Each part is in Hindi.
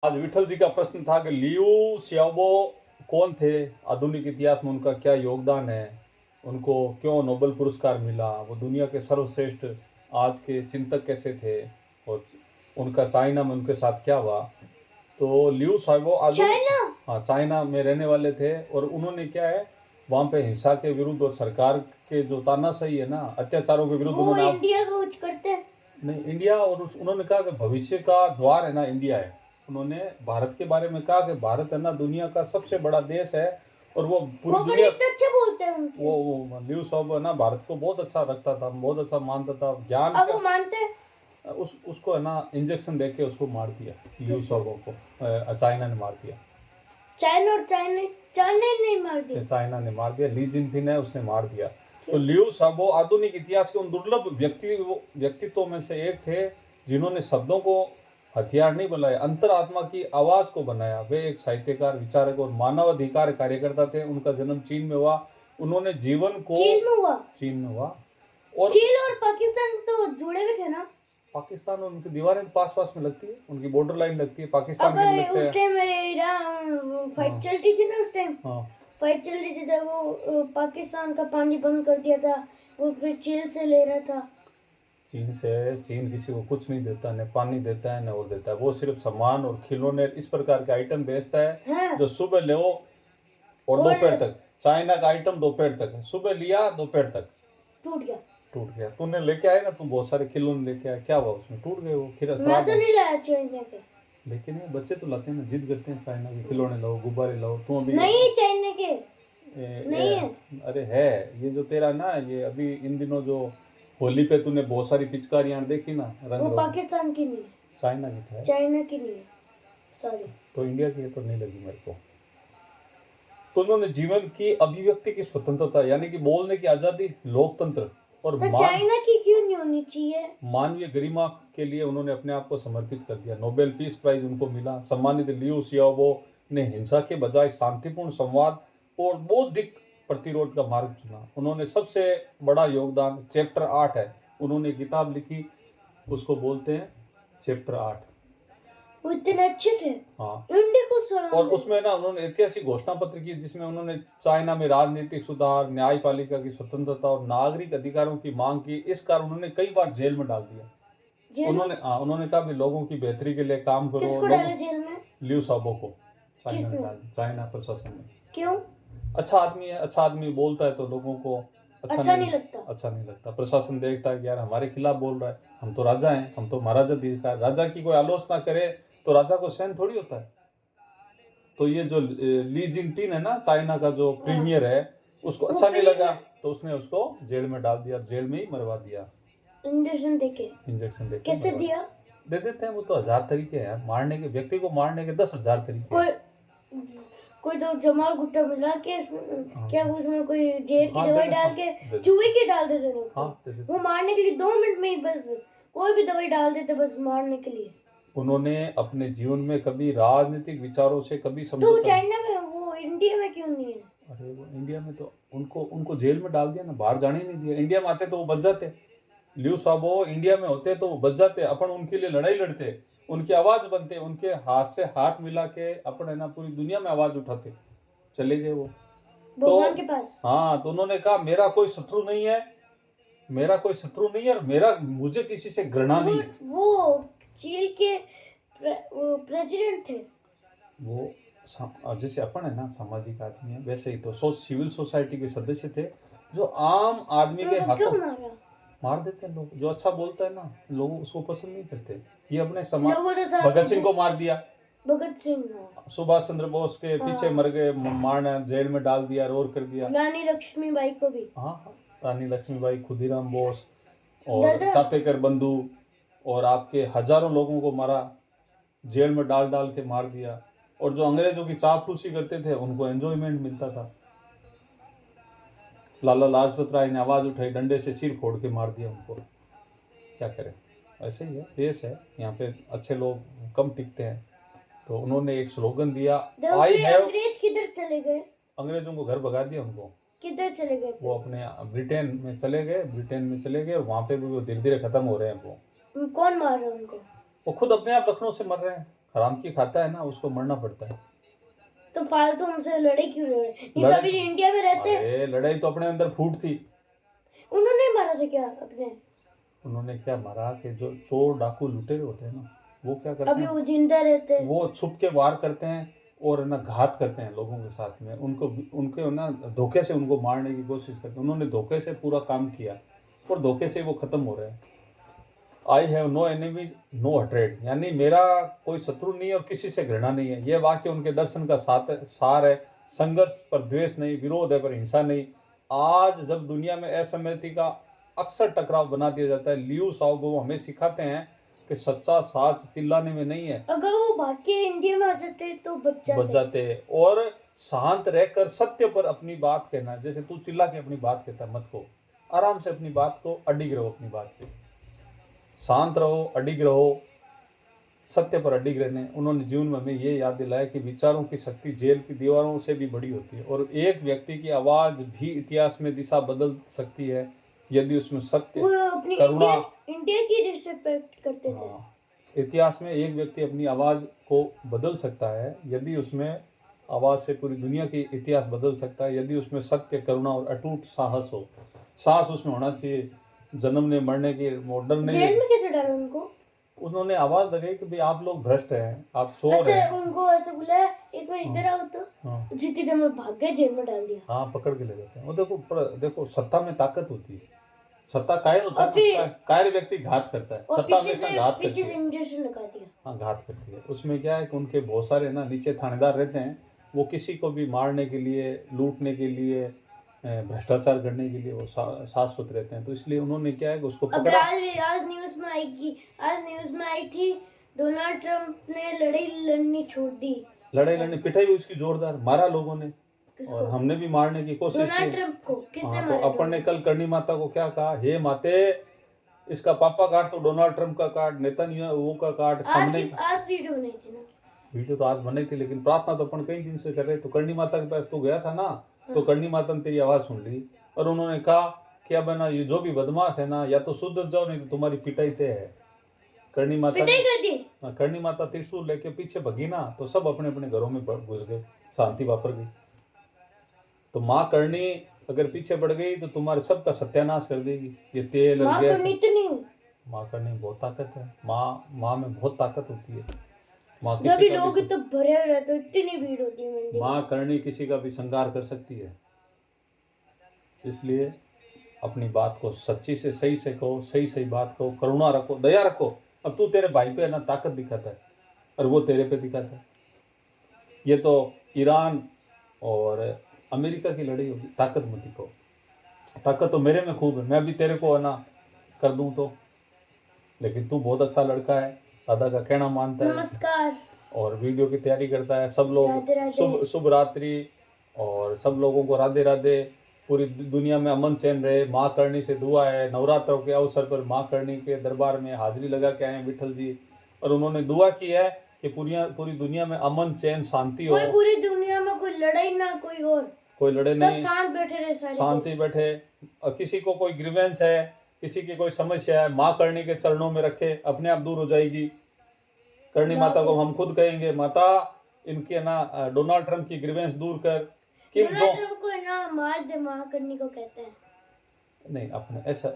आज विठल जी का प्रश्न था कि लियू शियाओबो कौन थे, आधुनिक इतिहास में उनका क्या योगदान है, उनको क्यों नोबेल पुरस्कार मिला, वो दुनिया के सर्वश्रेष्ठ आज के चिंतक कैसे थे और उनका चाइना में उनके साथ क्या हुआ। तो लियू शियाओबो आधुनिक चाइना में रहने वाले थे और उन्होंने क्या है वहाँ पे हिंसा के विरुद्ध और सरकार के जो तानाशाही है ना, अत्याचारों के विरुद्ध उन्होंने इंडिया को कुछ करते हैं नहीं, इंडिया और उन्होंने कहा कि भविष्य का द्वार है ना इंडिया है। उन्होंने भारत के बारे में कहा कि भारत है ना दुनिया का सबसे बड़ा देश है और वो पूरी दुनिया अच्छे बोलते हैं उनके। वो ल्यू साहब है ना भारत को बहुत अच्छा रखता था, बहुत अच्छा मानता था ज्ञान अब वो मानते हैं। उसको है ना इंजेक्शन देके उसको मार दिया ल्यू साहब को, चाइना ने मार दिया। चाइना नहीं मार दिया, चाइना ने मार दिया, ली जिनपिंग है उसने मार दिया। तो लियू साहब आधुनिक इतिहास के उन दुर्लभ व्यक्तित्वों में से एक थे जिन्होंने शब्दों को हथियार नहीं बनाया, अंतरात्मा की आवाज को बनाया। वे एक साहित्यकार, विचारक और मानवाधिकार कार्यकर्ता थे। उनका जन्म चीन में हुआ। उन्होंने जीवन को चीन में हुआ और चीन और पाकिस्तान तो जुड़े हुए थे ना। पाकिस्तान और उनकी दीवारें पास पास में लगती है, उनकी बॉर्डर लाइन लगती है, पाकिस्तान की लगती है। उस टाइम फाइट चलती थी ना, उस टाइम फाइट चल रही थी जब वो पाकिस्तान का पानी बंद कर दिया था, वो फिर चीन से ले रहा था। चीन किसी को कुछ नहीं देता, न पानी देता है न और देता है। वो सिर्फ सामान और खिलौने इस प्रकार के आइटम बेचता है जो सुबह ले और दोपहर तक। चाइना का आइटम दोपहर तक है, सुबह लिया दोपहर तक टूट गया। तूने लेके आया ना, तू बहुत सारे खिलौने लेके आया, क्या हुआ उसमें? टूट गए वो। मैं तो नहीं लाया चाइना के, लेकिन ये बच्चे तो लाते हैं ना, जिद करते हैं चाइना के खिलौने लाओ, गुब्बारे लाओ। तू अभी नहीं चाइना के नहीं है। अरे है ये जो तेरा ना, ये अभी इन दिनों जो होली पे तूने बहुत सारी पिचकारियां देखी ना, रंग वो पाकिस्तान की नहीं, चाइना की था। चाइना की नहीं, सॉरी। तो इंडिया की तो नहीं लगी मेरे को। तो उन्होंने जीवन की अभिव्यक्ति की स्वतंत्रता यानी कि बोलने की आजादी, लोकतंत्र और चाइना की क्यों नहीं होनी चाहिए, मानवीय गरिमा के लिए उन्होंने अपने आप को समर्पित कर दिया। नोबेल पीस प्राइज उनको मिला। सम्मानित लियू शियाओबो ने हिंसा के बजाय शांतिपूर्ण संवाद और बौद्धिक प्रतिरोध का मार्ग चुना। उन्होंने सबसे बड़ा योगदान चैप्टर 8 है, उन्होंने किताब लिखी, उसको बोलते हैं चैप्टर 8। वो इतने अच्छे थे। हाँ, और उसमें ना उन्होंने ऐतिहासिक घोषणा पत्र की जिसमें उन्होंने चाइना में राजनीतिक सुधार, न्यायपालिका की स्वतंत्रता और नागरिक अधिकारों की मांग की। इस कारण उन्होंने कई बार जेल में डाल दिया। उन्होंने कहा भी लोगों की बेहतरी के लिए काम करो। किसको डाला जेल में? लियू साबो को चाइना प्रशासन में। क्यों? अच्छा आदमी है, अच्छा आदमी बोलता है तो लोगों को अच्छा नहीं लगता। प्रशासन देखता है कि यार हमारे खिलाफ बोल रहा है, हम तो राजा हैं, हम तो महाराजा अधिकार। राजा की कोई आलोचना करे तो राजा को सहन थोड़ी होता है। तो ये जो ली जिनपिंग है ना, चाइना का जो प्रीमियर है, उसको अच्छा नहीं लगा तो उसने उसको जेल में डाल दिया, जेल में ही मरवा दिया। इंजेक्शन देके कैसे दिया? दे देते हैं, वो तो 1000 तरीके हैं यार मारने के। व्यक्ति को मारने के 10,000 तरीके। कोई तो जमाल गुट्टा मिला के क्या उसमें कोई जेल की दवाई डाल के चूहे की डाल देते लोग। वो मारने के लिए 2 मिनट में ही बस कोई भी दवाई डाल देते बस मारने के लिए। उन्होंने अपने जीवन में कभी राजनीतिक विचारों से कभी समझौता। तो चाइना में, वो इंडिया में क्यों नहीं है? अरे वो इंडिया में तो उनको जेल में डाल दिया ना, बाहर जाने ही नहीं दिया। इंडिया में आते तो वो बच जाते। लियू साबो इंडिया में होते तो वो बच जाते। अपन उनके लिए लड़ाई लड़ते, उनकी आवाज बनते, उनके हाथ से हाथ मिला के अपन है ना पूरी दुनिया में आवाज उठाते। चले गए वो भगवान के पास। हाँ, तो उन्होंने कहा मेरा कोई शत्रु नहीं है और मुझे किसी से घृणा नहीं है। वो चीन के प्रेसिडेंट थे। वो जैसे अपन है ना सामाजिक आदमी है, वैसे ही तो सिविल सोसाइटी के सदस्य थे जो आम आदमी के हाथों मार देते हैं लोग। जो अच्छा बोलता है ना, लोग उसको पसंद नहीं करते। ये अपने समाज भगत सिंह को मार दिया। भगत सिंह, सुभाष चंद्र बोस के पीछे मर गए, मारना, जेल में डाल दिया, रोर कर दिया। रानी लक्ष्मीबाई को भी। हाँ, रानी लक्ष्मीबाई, खुदीराम बोस और चापेकर बंधु और आपके हजारों लोगों को मारा, जेल में डाल के मार दिया। और जो अंग्रेजों की चापलूसी करते थे उनको एंजॉयमेंट मिलता था। लाला लाजपत राय ने आवाज उठाई, डंडे से सिर फोड़ के मार दिया उनको। क्या करें, ऐसे ही है, देश है, यहाँ पे अच्छे लोग कम टिकते हैं। तो उन्होंने एक स्लोगन दिया, अंग्रेज किधर चले गए? अंग्रेजों को घर भगा दिया। उनको किधर चले गए? वो अपने ब्रिटेन में चले गए और वहां पे भी वो धीरे धीरे खत्म हो रहे हैं। वो कौन मार रहा है उनको? वो खुद अपने आप लखनऊ से मर रहे हैं। हराम की खाता है ना, उसको मरना पड़ता है। तो फालतू हमसे लड़ाई क्यों लड़े? नहीं तो अभी इंडिया में रहते। अरे लड़ाई तो अपने अंदर फूट थी। उन्होंने मारा था क्या अपने? उन्होंने क्या मारा कि जो चोर डाकू लुटेरे होते हैं ना, वो क्या करते अभी हैं, वो जिंदा रहते हैं। वो छुप के वार करते हैं और ना घात करते हैं लोगों के साथ में, उनको उनके ना धोखे से उनको मारने की कोशिश करते हैं। उन्होंने धोखे से पूरा काम किया और धोखे से वो खत्म हो रहे हैं। I have no enemies no hatred, यानी मेरा कोई शत्रु नहीं और किसी से घृणा नहीं है। यह वाक्य उनके दर्शन का सार है। संघर्ष पर द्वेष नहीं, विरोध है पर हिंसा नहीं। आज जब दुनिया में असहमति का अक्सर टकराव बना दिया जाता है, लियू शाओबो हमें सिखाते हैं कि सच्चा साथ चिल्लाने में नहीं है। अगर वो भाग के इंडिया में आ जाते तो बच जाते हैं। और शांत रहकर सत्य पर अपनी बात कहना, जैसे तू चिल्ला के अपनी बात कहता मत को, आराम से अपनी बात को अडिग रहो, अपनी बात पे शांत रहो, अडिग रहो, सत्य पर अडिग रहने। उन्होंने जीवन में हमें ये याद दिलाया कि विचारों की शक्ति जेल की दीवारों से भी बड़ी होती है और एक व्यक्ति की आवाज भी इतिहास में दिशा बदल सकती है यदि उसमें सत्य, करुणा। इंडिया की रिस्पेक्ट करते थे। इतिहास में एक व्यक्ति अपनी आवाज को बदल सकता है यदि उसमें आवाज से पूरी दुनिया की इतिहास बदल सकता है यदि उसमें सत्य, करुणा और अटूट साहस हो। साहस उसमें होना चाहिए, जन्मने मरने की मॉडर्न नहीं। जेल में कैसे डाला उनको? उन्होंने आवाज लगाई कि भाई आप लोग भ्रष्ट हैं, आप चोर हैं। उनको ऐसे बुलाया, एक मिनट इधर आओ तो जितनी देर में भाग गए, जेल में डाल दिया। हाँ, पकड़ के ले जाते हैं। वो देखो सत्ता में ताकत होती है, सत्ता कायर होता है, कायर व्यक्ति घात करता है, सत्ता में से घात करती है। इंजेक्शन लगा दिया। हाँ, घात करती है। उसमें क्या है कि उनके बहुत सारे ना नीचे थानेदार रहते हैं, वो किसी को भी मारने के लिए, लूटने के लिए, भ्रष्टाचार करने के लिए वो साथ सुत रहते हैं। तो इसलिए उन्होंने क्या है कि उसको पकड़ा। आज न्यूज में आई थी डोनाल्ड ट्रंप ने लड़ाई लड़नी छोड़ दी। लड़ाई लड़नी, पिटाई हुई उसकी जोरदार, मारा लोगों ने और हमने भी मारने की कोशिश की। डोनाल्ड ट्रंप को किसने मारा? तो अपन ने कल करनी माता को क्या कहा, हे माते इसका पापा काट तो डोनाल्ड ट्रंप का काट, नेतन्याहू का काट। हमने आज वीडियो बनाई थी ना, वीडियो तो आज बनी थी, लेकिन प्रार्थना तो अपन कई दिन से कर रहे। तो करनी माता के पास तो गया था ना, तो करनी माता ने तेरी आवाज सुन ली और उन्होंने कहा क्या बना, ये जो भी बदमाश है ना, या तो सुधर जाओ नहीं तो तुम्हारी पिटाई तय है। करनी माता करनी माता त्रिशूल लेके पीछे भगी ना, तो सब अपने अपने घरों में घुस गए, शांति वापर गई। तो माँ करनी अगर पीछे बढ़ गई तो तुम्हारे सबका सत्यानाश कर देगी। ये तेल और गैस, माँ करनी बहुत ताकत है। माँ में बहुत ताकत होती है। जब भी लोग तो भरे रहते, इतनी भीड़ होती है मंदिर। माँ करनी किसी का भी संहार कर सकती है। इसलिए अपनी बात को सच्ची से सही से कहो, सही बात कहो, करुणा रखो, दया रखो। अब तू तेरे भाई पे ना ताकत दिखाता है और वो तेरे पे दिखाता है। ये तो ईरान और अमेरिका की लड़ाई होगी, ताकत मत दिखाओ। ताकत तो मेरे में खूब है, मैं भी तेरे को है ना कर दूं तो, लेकिन तू बहुत अच्छा लड़का है, दादा का कहना मानता है। नमस्कार। और वीडियो की तैयारी करता है। सब लोग शुभ रात्रि और सब लोगों को राधे राधे। पूरी दुनिया में अमन चैन रहे, माँ करनी से दुआ है। नवरात्रों के अवसर पर माँ करनी के दरबार में हाजिरी लगा के आए विठल जी, और उन्होंने दुआ की है कि पूरी दुनिया में अमन चैन शांति हो। पूरी दुनिया में कोई लड़ाई ना, कोई लड़े नहीं, शांत बैठे रहे, शांति बैठे। और किसी को कोई ग्रीवेंस है, किसी की कोई समस्या है, माँ करनी के चरणों में रखे, अपने आप दूर हो जाएगी। करनी माता को हम खुद कहेंगे, माता इनके ना डोनाल्ड ट्रंप की ग्रीवेंस दूर कर। किम जोंग को ना मार दे, माँ करनी को कहते हैं। नहीं, अपने ऐसा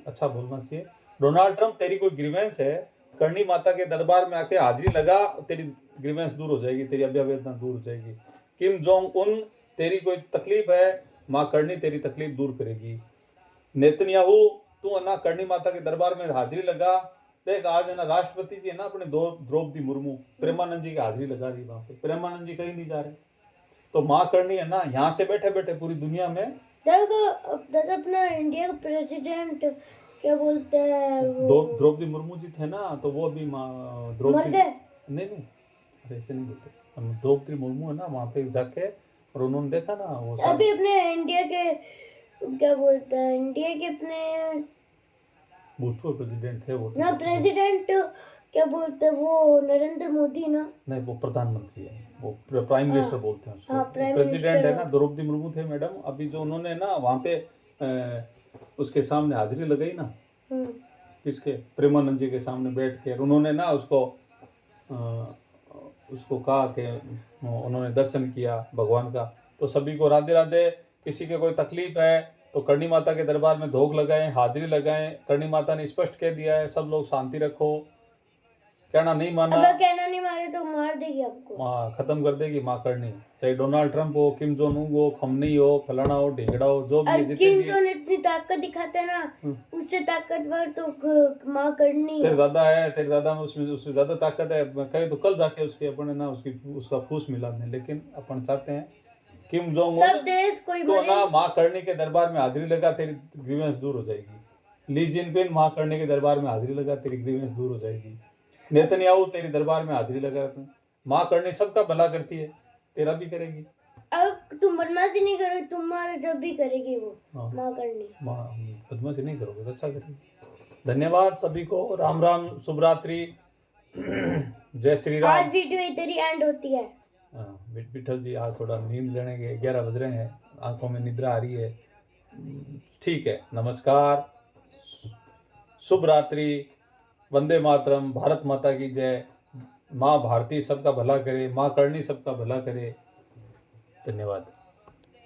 अच्छा बोलना चाहिए। डोनाल्ड ट्रंप तेरी कोई ग्रीवेंस है, करनी माता के दरबार में आके हाजिरी लगा, तेरी ग्रीवेंस दूर हो जाएगी, तेरी अभ्यावेदना दूर हो जाएगी। किम जोंग उन तेरी कोई तकलीफ है, माँ करनी तेरी तकलीफ दूर करेगी। नेतन्याहू तू ना करनी माता के दरबार में हाजिरी लगा। देख आज है ना राष्ट्रपति जी है ना अपने द्रौपदी मुर्मू प्रेमानंद जी की हाजिरी लगा रही वहां पे। प्रेमानंद जी कहीं नहीं जा रहे, तो माँ करनी है ना यहाँ से बैठे बैठे पूरी दुनिया में। दादा अपना इंडिया का प्रेसिडेंट क्या बोलते हैं, द्रौपदी मुर्मू जी थे ना, तो वो अभी द्रौपदी नहीं ऐसे नहीं बोलते। द्रौपदी मुर्मू है ना वहाँ पे जाके, और उन्होंने देखा ना वो अभी अपने इंडिया के क्या बोलते हैं, इंडिया के अपने भूतपूर्व प्रेसिडेंट थे वो ना, प्रेसिडेंट क्या बोलते हैं वो, नरेंद्र मोदी ना, नहीं वो प्रधानमंत्री है, वो प्राइम मिनिस्टर बोलते हैं उसको। प्रेसिडेंट है ना द्रौपदी मुर्मू थे मैडम। अभी जो उन्होंने ना वहाँ पे उसके सामने हाजिरी लगाई ना, किसके, प्रेमानंद जी के सामने बैठ के, उन्होंने ना उसको उसको कहा कि उन्होंने दर्शन किया भगवान का। तो सभी को राधे राधे। किसी के कोई तकलीफ है तो करणी माता के दरबार में धोख लगाएं, हाजिरी लगाएं। करणी माता ने स्पष्ट कह दिया है, सब लोग शांति रखो। कहना नहीं माना, अगर कहना नहीं माने तो मार देगी आपको, माँ खत्म कर देगी माँ करनी। चाहे डोनाल्ड ट्रंप हो, किम जोन उंग हो, खमनी हो, फलाना हो, ढेंगड़ा हो, जो भी है, जितने किम भी जोन इतनी ताकत दिखाता है ना, उससे ताकतवर तो माँ करनी तेरे है। दादा है, तेरे दादा में उससे ज्यादा ताकत है। कहे तो कल जाके उसके अपन ना उसका फूस मिला दें। लेकिन अपन चाहते हैं किम जोंग सब देश कोई तो मरे ना माँ करनी के दरबार में हाजिरी लगा, तेरी ग्रीवेंस दूर हो जाएगी। ली जिनपिंग माँ करनी के दरबार में हाजिरी लगा, तेरी ग्रीवेंस दूर हो जाएगी। नेतन्याहू तेरी दरबार में हाजिरी लगा, माँ करनी सबका भला करती है, तेरा भी करेगी। अब तुम बदमाशी नहीं करो, तुम्हारा जब भी करेगी वो माँ करनी। माँ बदमाशी नहीं करोगे तो अच्छा करेगी। धन्यवाद सभी को। राम राम, शुभ रात्रि, जय श्री राम। आज वीडियो इधर ही एंड होती है। विठल जी आज थोड़ा नींद लेने के 11 बज रहे हैं, आंखों में निद्रा आ रही है। ठीक है, नमस्कार, शुभ रात्रि, वंदे मातरम, भारत माता की जय। माँ भारती सबका भला करे, माँ करनी सबका भला करे। धन्यवाद।